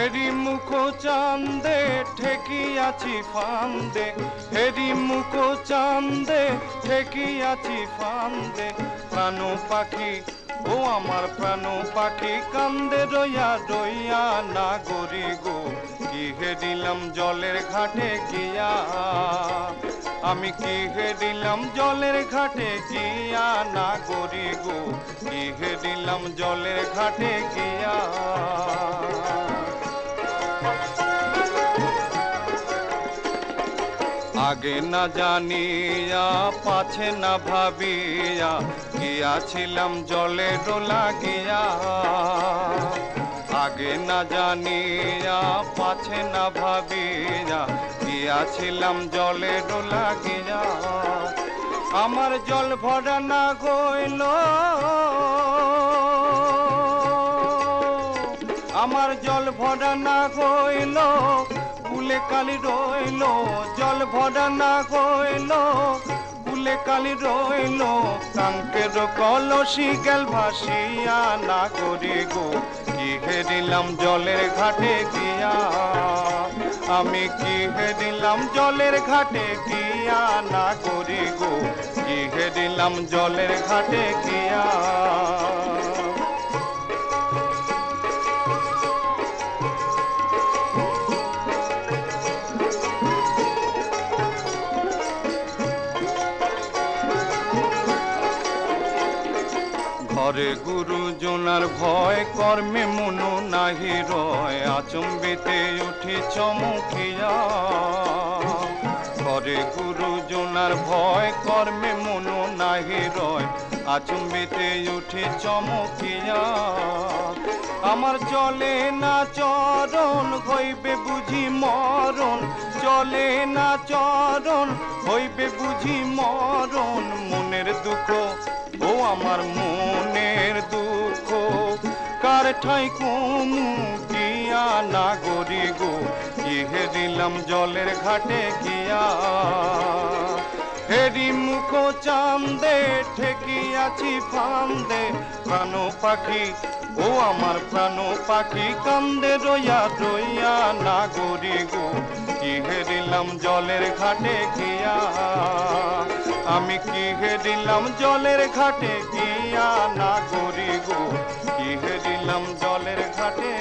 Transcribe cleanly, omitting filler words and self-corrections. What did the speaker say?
হেরি মুখ চান্দে ঠেকিয়াছি ফান্দে, হেরি মুখ চান্দে ঠেকিয়াছি ফান্দে। প্রাণ পাখি ও আমার প্রাণ পাখি কান্দে রইয়া রইয়া নাগরি গো। কি হেরিলাম জলের ঘাটে গিয়া, আমি কি হেরিলাম জলের ঘাটে গিয়া নাগরি গো। কি হেরিলাম জলের ঘাটে গিয়া। আগে না জানিয়া পাছে না ভাবিয়া গিয়াছিলাম জলে ডোলা গিয়া। আগে না জানিয়া পাছে না ভাবিয়া গিয়াছিলাম জলে ডোলা গিয়া। আমার জল ভরা না গইল, আমার জল ভরা না গইল, কুলে কালি রইল। জল ভরা না গইল, কুলে কালি রইল। কাঙ্কের কলসি গেল ভাসিয়া নাগরি গো। কি হেরিলাম জলের ঘাটে গিয়া, আমি কি হেরিলাম জলের ঘাটে গিয়া নাগরি গো। কি হেরিলাম জলের ঘাটে গিয়া। ঘরে গুরুজনার ভয় কর্মে মনু নাহি রয়। আচম্বিতে উঠি চমকিয়া, ঘরে গুরুজনার ভয় কর্মে মনু নাহি রয়। আচম্বিতে উঠি চমকিয়া। আমার চলে না চরণ হইবে বুঝি মরণ, চলে না চরণ হইবে বুঝি মরণ। মনের দুঃখ ও আমার মনের দুঃখ কার ঠাই কমু গিয়া নাগরি গো। কি হেরিলাম জলের ঘাটে গিয়া। হেরি মুখ চান্দে ঠেকিয়াছি ফান্দে। প্রাণ পাখি ও আমার প্রাণ পাখি কান্দে রইয়া রইয়া নাগরি গো। কি হেরিলাম জলের ঘাটে গিয়া, আমি কি হেরিলাম জলের ঘাটে গিয়া নাগরি গো। কি হেরিলাম জলের ঘাটে।